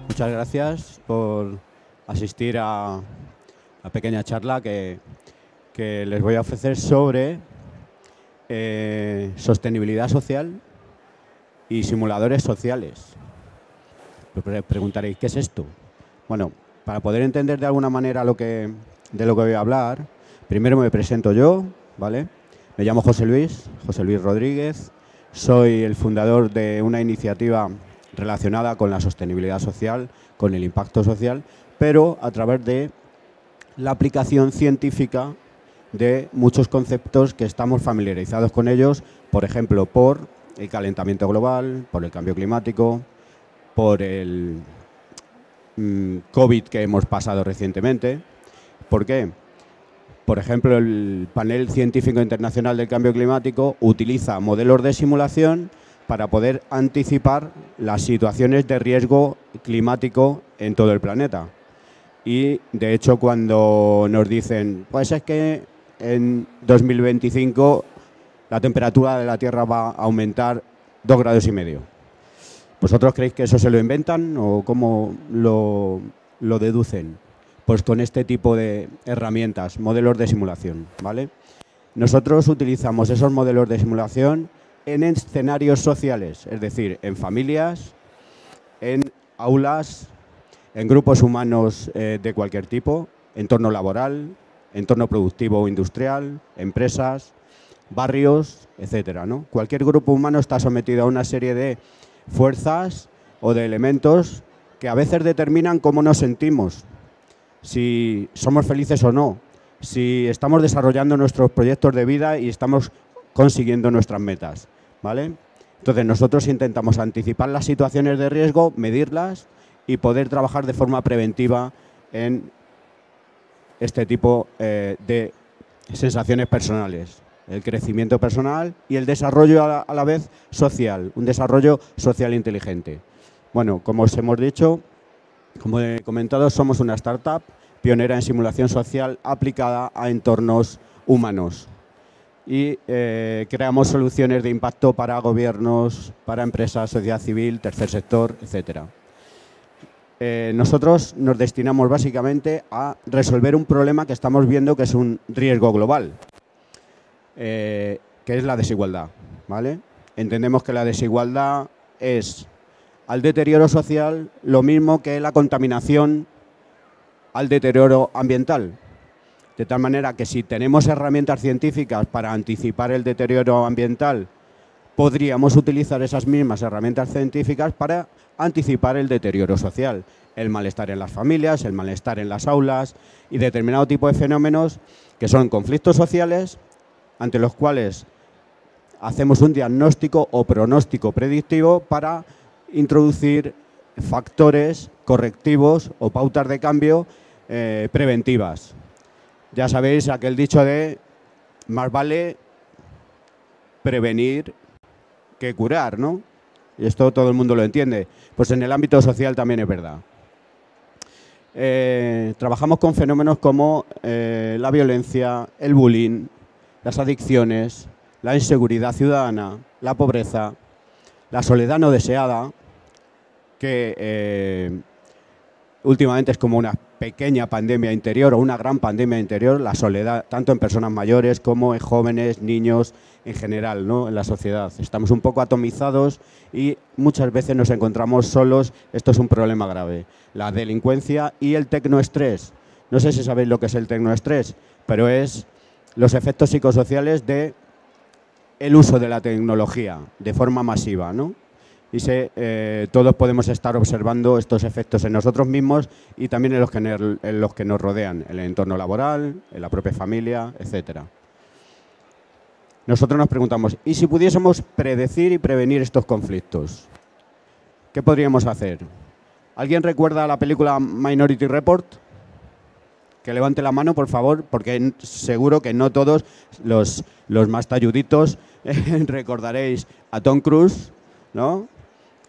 Muchas gracias por asistir a la pequeña charla que les voy a ofrecer sobre sostenibilidad social y simuladores sociales. Preguntaréis, ¿qué es esto? Bueno, para poder entender de alguna manera de lo que voy a hablar, primero me presento yo, ¿vale? Me llamo José Luis Rodríguez, soy el fundador de una iniciativa relacionada con la sostenibilidad social, con el impacto social, pero a través de la aplicación científica de muchos conceptos que estamos familiarizados con ellos, por ejemplo, por el calentamiento global, por el cambio climático, por el COVID que hemos pasado recientemente. ¿Por qué? Por ejemplo, el Panel Científico Internacional del Cambio Climático utiliza modelos de simulación para poder anticipar las situaciones de riesgo climático en todo el planeta. Y, de hecho, cuando nos dicen, pues es que en 2025 la temperatura de la Tierra va a aumentar 2,5 grados. ¿Vosotros creéis que eso se lo inventan o cómo lo deducen? Pues con este tipo de herramientas, modelos de simulación, ¿vale? Nosotros utilizamos esos modelos de simulación en escenarios sociales, es decir, en familias, en aulas, en grupos humanos de cualquier tipo, entorno laboral, entorno productivo o industrial, empresas, barrios, etcétera, ¿no? Cualquier grupo humano está sometido a una serie de fuerzas o de elementos que a veces determinan cómo nos sentimos, si somos felices o no, si estamos desarrollando nuestros proyectos de vida y estamos consiguiendo nuestras metas, ¿vale? Entonces nosotros intentamos anticipar las situaciones de riesgo, medirlas y poder trabajar de forma preventiva en este tipo de sensaciones personales, el crecimiento personal y el desarrollo a la vez social, un desarrollo social inteligente. Bueno, como os hemos dicho, como he comentado, somos una startup pionera en simulación social aplicada a entornos humanos. Y creamos soluciones de impacto para gobiernos, para empresas, sociedad civil, tercer sector, etcétera. Nosotros nos destinamos básicamente a resolver un problema que estamos viendo que es un riesgo global, que es la desigualdad, ¿vale? Entendemos que la desigualdad es al deterioro social lo mismo que la contaminación al deterioro ambiental. De tal manera que si tenemos herramientas científicas para anticipar el deterioro ambiental, podríamos utilizar esas mismas herramientas científicas para anticipar el deterioro social, el malestar en las familias, el malestar en las aulas y determinado tipo de fenómenos que son conflictos sociales ante los cuales hacemos un diagnóstico o pronóstico predictivo para introducir factores correctivos o pautas de cambio preventivas. Ya sabéis aquel dicho de más vale prevenir que curar, ¿no? Y esto todo el mundo lo entiende. Pues en el ámbito social también es verdad. Trabajamos con fenómenos como la violencia, el bullying, las adicciones, la inseguridad ciudadana, la pobreza, la soledad no deseada, que últimamente es como una pequeña pandemia interior o una gran pandemia interior, la soledad, tanto en personas mayores como en jóvenes, niños, en general, ¿no? En la sociedad. Estamos un poco atomizados y muchas veces nos encontramos solos. Esto es un problema grave. La delincuencia y el tecnoestrés. No sé si sabéis lo que es el tecnoestrés, pero es los efectos psicosociales del uso de la tecnología de forma masiva, ¿no? Y todos podemos estar observando estos efectos en nosotros mismos y también en los que nos rodean, en el entorno laboral, en la propia familia, etcétera. Nosotros nos preguntamos, ¿y si pudiésemos predecir y prevenir estos conflictos? ¿Qué podríamos hacer? ¿Alguien recuerda la película Minority Report? Que levante la mano, por favor, porque seguro que no todos los más talluditos recordaréis a Tom Cruise, ¿no?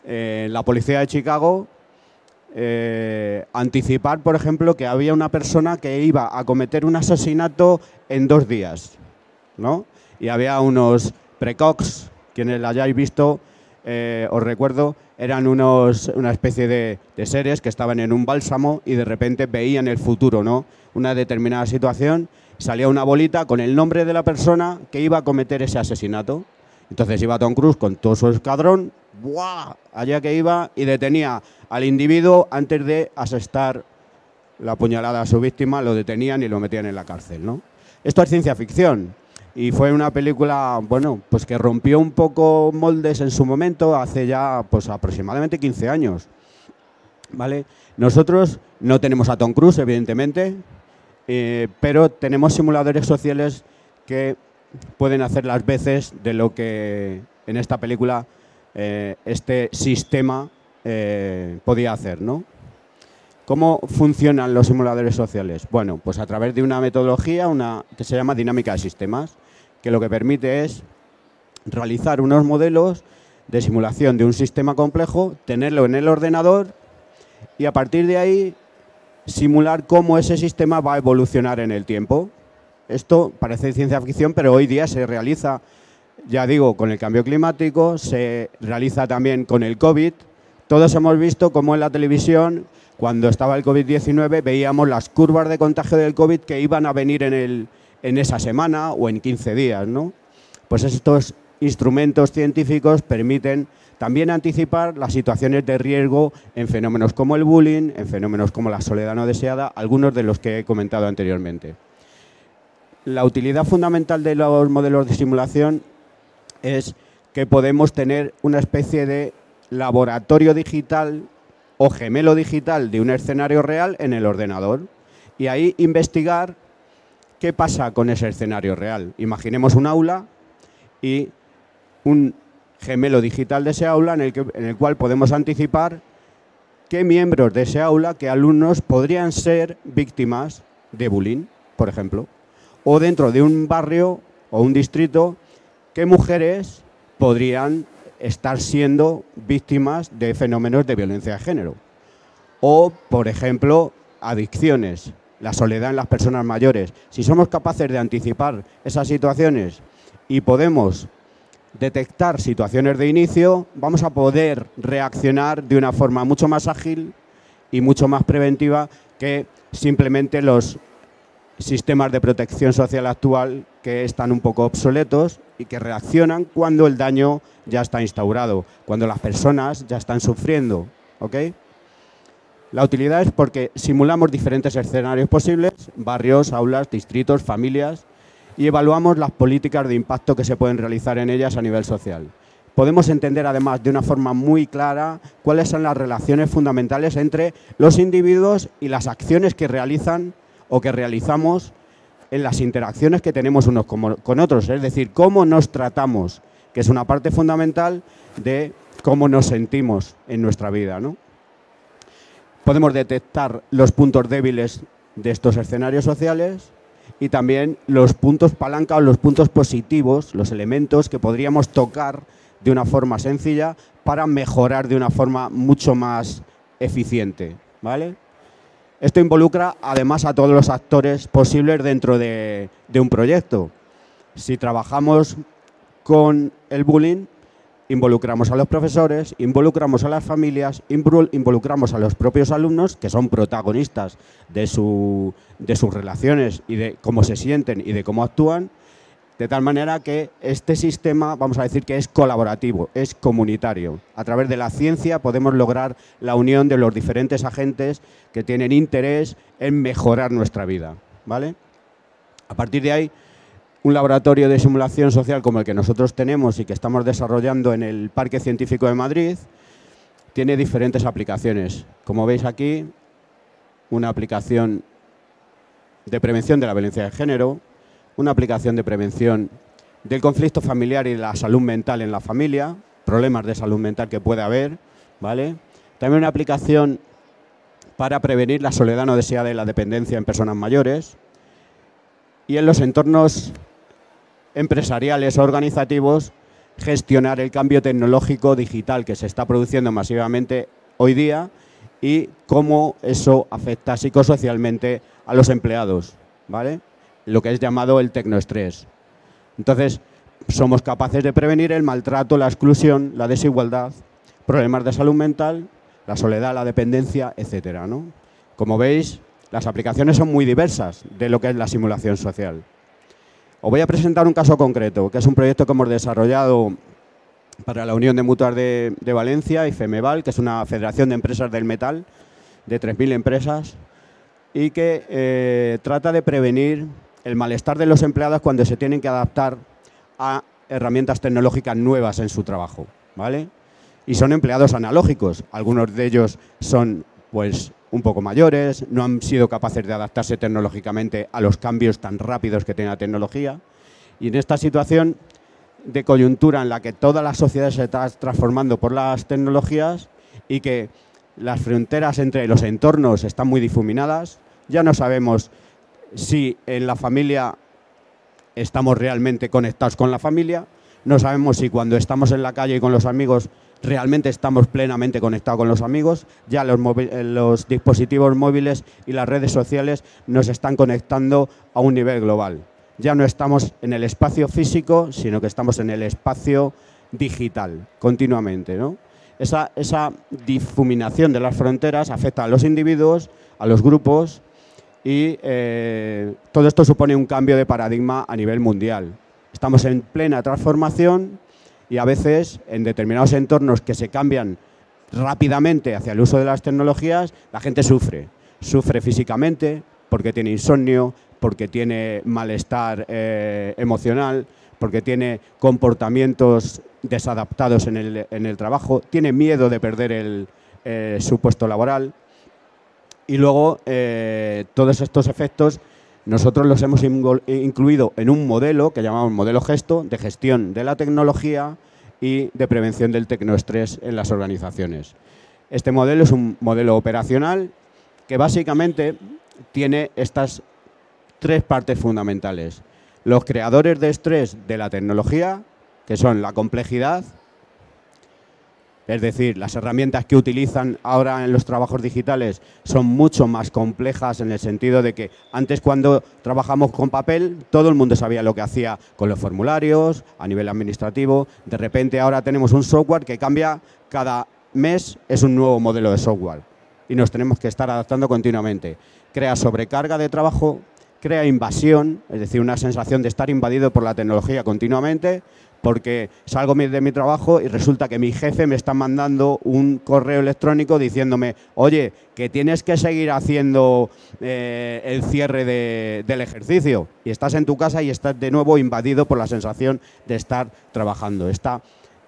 La policía de Chicago anticipar, por ejemplo, que había una persona que iba a cometer un asesinato en 2 días, ¿no? Y había unos precogs, quienes la hayáis visto, os recuerdo, eran una especie de seres que estaban en un bálsamo y de repente veían el futuro, ¿no? Una determinada situación, salía una bolita con el nombre de la persona que iba a cometer ese asesinato. Entonces iba Tom Cruise con todo su escuadrón, ¡buah!, allá que iba, y detenía al individuo antes de asestar la puñalada a su víctima, lo detenían y lo metían en la cárcel, ¿no? Esto es ciencia ficción y fue una película, bueno, pues que rompió un poco moldes en su momento, hace ya pues aproximadamente 15 años, ¿vale? Nosotros no tenemos a Tom Cruise, evidentemente, pero tenemos simuladores sociales que pueden hacer las veces de lo que en esta película este sistema podía hacer, ¿no? ¿Cómo funcionan los simuladores sociales? Bueno, pues a través de una metodología que se llama dinámica de sistemas, que lo que permite es realizar unos modelos de simulación de un sistema complejo, tenerlo en el ordenador y a partir de ahí simular cómo ese sistema va a evolucionar en el tiempo. Esto parece ciencia ficción, pero hoy día se realiza, ya digo, con el cambio climático, se realiza también con el COVID. Todos hemos visto cómo en la televisión, cuando estaba el COVID-19, veíamos las curvas de contagio del COVID que iban a venir en esa semana o en 15 días, ¿no? Pues estos instrumentos científicos permiten también anticipar las situaciones de riesgo en fenómenos como el bullying, en fenómenos como la soledad no deseada, algunos de los que he comentado anteriormente. La utilidad fundamental de los modelos de simulación es que podemos tener una especie de laboratorio digital o gemelo digital de un escenario real en el ordenador y ahí investigar qué pasa con ese escenario real. Imaginemos un aula y un gemelo digital de ese aula en el cual podemos anticipar qué miembros de ese aula, qué alumnos podrían ser víctimas de bullying, por ejemplo. O dentro de un barrio o un distrito, qué mujeres podrían estar siendo víctimas de fenómenos de violencia de género. O, por ejemplo, adicciones, la soledad en las personas mayores. Si somos capaces de anticipar esas situaciones y podemos detectar situaciones de inicio, vamos a poder reaccionar de una forma mucho más ágil y mucho más preventiva que simplemente los sistemas de protección social actual que están un poco obsoletos y que reaccionan cuando el daño ya está instaurado, cuando las personas ya están sufriendo, ¿ok? La utilidad es porque simulamos diferentes escenarios posibles, barrios, aulas, distritos, familias, y evaluamos las políticas de impacto que se pueden realizar en ellas a nivel social. Podemos entender además de una forma muy clara cuáles son las relaciones fundamentales entre los individuos y las acciones que realizan o que realizamos en las interacciones que tenemos unos con otros, es decir, cómo nos tratamos, que es una parte fundamental de cómo nos sentimos en nuestra vida, ¿no? Podemos detectar los puntos débiles de estos escenarios sociales y también los puntos palanca o los puntos positivos, los elementos que podríamos tocar de una forma sencilla para mejorar de una forma mucho más eficiente, ¿vale? Esto involucra además a todos los actores posibles dentro de un proyecto. Si trabajamos con el bullying, involucramos a los profesores, involucramos a las familias, involucramos a los propios alumnos, que son protagonistas de sus relaciones y de cómo se sienten y de cómo actúan, de tal manera que este sistema, vamos a decir que es colaborativo, es comunitario. A través de la ciencia podemos lograr la unión de los diferentes agentes que tienen interés en mejorar nuestra vida, ¿vale? A partir de ahí, un laboratorio de simulación social como el que nosotros tenemos y que estamos desarrollando en el Parque Científico de Madrid tiene diferentes aplicaciones. Como veis aquí, una aplicación de prevención de la violencia de género, una aplicación de prevención del conflicto familiar y de la salud mental en la familia, problemas de salud mental que puede haber, ¿vale? También una aplicación para prevenir la soledad no deseada y la dependencia en personas mayores. Y en los entornos empresariales o organizativos, gestionar el cambio tecnológico digital que se está produciendo masivamente hoy día y cómo eso afecta psicosocialmente a los empleados, ¿vale? Lo que es llamado el tecnoestrés. Entonces, somos capaces de prevenir el maltrato, la exclusión, la desigualdad, problemas de salud mental, la soledad, la dependencia, etcétera, ¿no? Como veis, las aplicaciones son muy diversas de lo que es la simulación social. Os voy a presentar un caso concreto, que es un proyecto que hemos desarrollado para la Unión de Mutuas de Valencia y FEMEVAL, que es una federación de empresas del metal, de 3.000 empresas, y que trata de prevenir el malestar de los empleados cuando se tienen que adaptar a herramientas tecnológicas nuevas en su trabajo, ¿vale? Y son empleados analógicos, algunos de ellos son pues un poco mayores, no han sido capaces de adaptarse tecnológicamente a los cambios tan rápidos que tiene la tecnología, y en esta situación de coyuntura en la que toda la sociedad se está transformando por las tecnologías y que las fronteras entre los entornos están muy difuminadas, ya no sabemos si en la familia estamos realmente conectados con la familia, no sabemos si cuando estamos en la calle con los amigos realmente estamos plenamente conectados con los amigos, ya los dispositivos móviles y las redes sociales nos están conectando a un nivel global. Ya no estamos en el espacio físico, sino que estamos en el espacio digital, continuamente, ¿no? Esa difuminación de las fronteras afecta a los individuos, a los grupos, y todo esto supone un cambio de paradigma a nivel mundial. Estamos en plena transformación y a veces en determinados entornos que se cambian rápidamente hacia el uso de las tecnologías, la gente sufre físicamente porque tiene insomnio, porque tiene malestar emocional, porque tiene comportamientos desadaptados en el trabajo, tiene miedo de perder su puesto laboral. Y luego, todos estos efectos nosotros los hemos incluido en un modelo que llamamos modelo GESTO, de gestión de la tecnología y de prevención del tecnoestrés en las organizaciones. Este modelo es un modelo operacional que básicamente tiene estas tres partes fundamentales. Los creadores de estrés de la tecnología, que son la complejidad, es decir, las herramientas que utilizan ahora en los trabajos digitales son mucho más complejas en el sentido de que antes, cuando trabajamos con papel, todo el mundo sabía lo que hacía con los formularios a nivel administrativo. De repente ahora tenemos un software que cambia cada mes, es un nuevo modelo de software y nos tenemos que estar adaptando continuamente. Crea sobrecarga de trabajo, crea invasión, es decir, una sensación de estar invadido por la tecnología continuamente, porque salgo de mi trabajo y resulta que mi jefe me está mandando un correo electrónico diciéndome: oye, que tienes que seguir haciendo el cierre del ejercicio, y estás en tu casa y estás de nuevo invadido por la sensación de estar trabajando. Está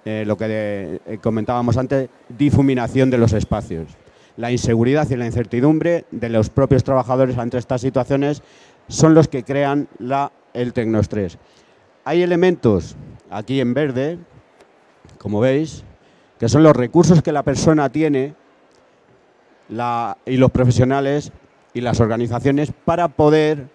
lo que comentábamos antes, difuminación de los espacios. La inseguridad y la incertidumbre de los propios trabajadores ante estas situaciones son los que crean el tecnoestrés. Hay elementos aquí en verde, como veis, que son los recursos que la persona tiene y los profesionales y las organizaciones para poder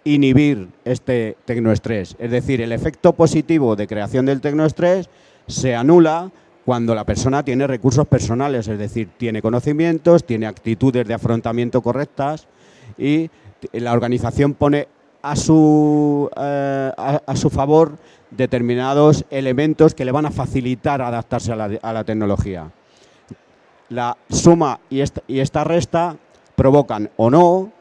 inhibir este tecnoestrés. Es decir, el efecto positivo de creación del tecnoestrés se anula cuando la persona tiene recursos personales, es decir, tiene conocimientos, tiene actitudes de afrontamiento correctas y la organización pone a su favor determinados elementos que le van a facilitar adaptarse a la tecnología. La suma y esta resta provocan o no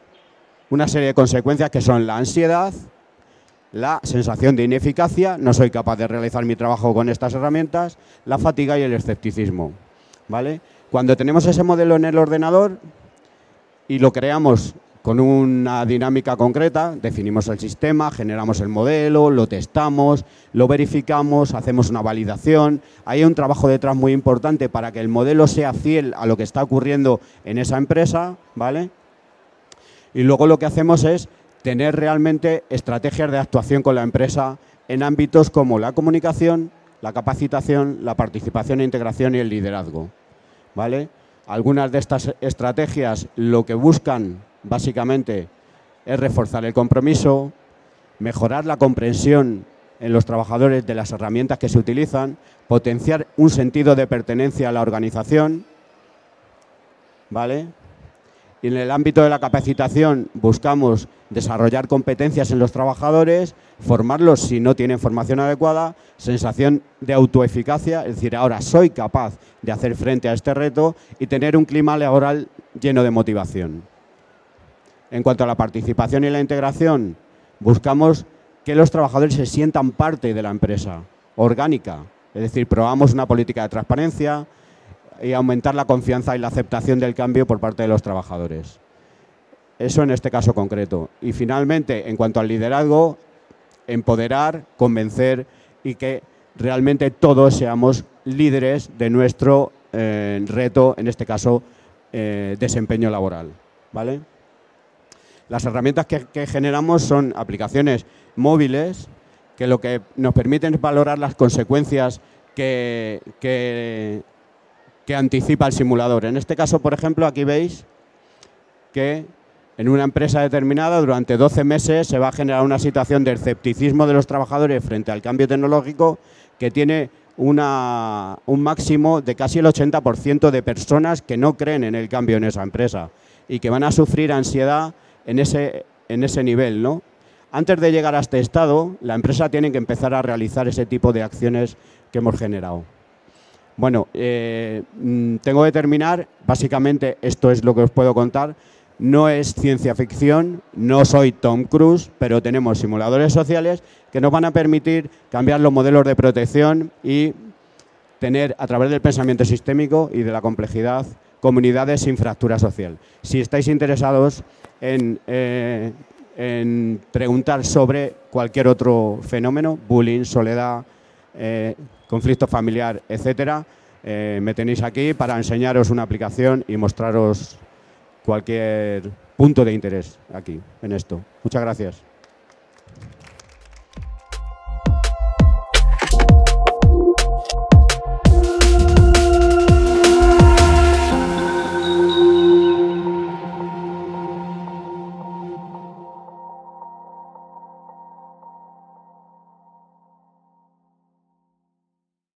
una serie de consecuencias que son la ansiedad, la sensación de ineficacia, no soy capaz de realizar mi trabajo con estas herramientas, la fatiga y el escepticismo, ¿vale? Cuando tenemos ese modelo en el ordenador y lo creamos con una dinámica concreta, definimos el sistema, generamos el modelo, lo testamos, lo verificamos, hacemos una validación. Hay un trabajo detrás muy importante para que el modelo sea fiel a lo que está ocurriendo en esa empresa, ¿vale? Y luego lo que hacemos es tener realmente estrategias de actuación con la empresa en ámbitos como la comunicación, la capacitación, la participación e integración y el liderazgo, ¿vale? Algunas de estas estrategias lo que buscan básicamente es reforzar el compromiso, mejorar la comprensión en los trabajadores de las herramientas que se utilizan, potenciar un sentido de pertenencia a la organización ¿vale? Y en el ámbito de la capacitación buscamos desarrollar competencias en los trabajadores, formarlos si no tienen formación adecuada, sensación de autoeficacia, es decir, ahora soy capaz de hacer frente a este reto y tener un clima laboral lleno de motivación. En cuanto a la participación y la integración, buscamos que los trabajadores se sientan parte de la empresa, orgánica, es decir, probamos una política de transparencia y aumentar la confianza y la aceptación del cambio por parte de los trabajadores. Eso en este caso concreto. Y finalmente, en cuanto al liderazgo, empoderar, convencer y que realmente todos seamos líderes de nuestro reto, en este caso, desempeño laboral, ¿vale? Las herramientas que generamos son aplicaciones móviles que lo que nos permiten es valorar las consecuencias que anticipa el simulador. En este caso, por ejemplo, aquí veis que en una empresa determinada durante 12 meses se va a generar una situación de escepticismo de los trabajadores frente al cambio tecnológico que tiene un máximo de casi el 80% de personas que no creen en el cambio en esa empresa y que van a sufrir ansiedad en ese nivel, ¿no? Antes de llegar a este estado, la empresa tiene que empezar a realizar ese tipo de acciones que hemos generado. Bueno, tengo que terminar. Básicamente esto es lo que os puedo contar. No es ciencia ficción, no soy Tom Cruise, pero tenemos simuladores sociales que nos van a permitir cambiar los modelos de protección y tener, a través del pensamiento sistémico y de la complejidad, comunidades sin fractura social. Si estáis interesados en preguntar sobre cualquier otro fenómeno, bullying, soledad, conflicto familiar, etcétera, me tenéis aquí para enseñaros una aplicación y mostraros cualquier punto de interés aquí, en esto. Muchas gracias.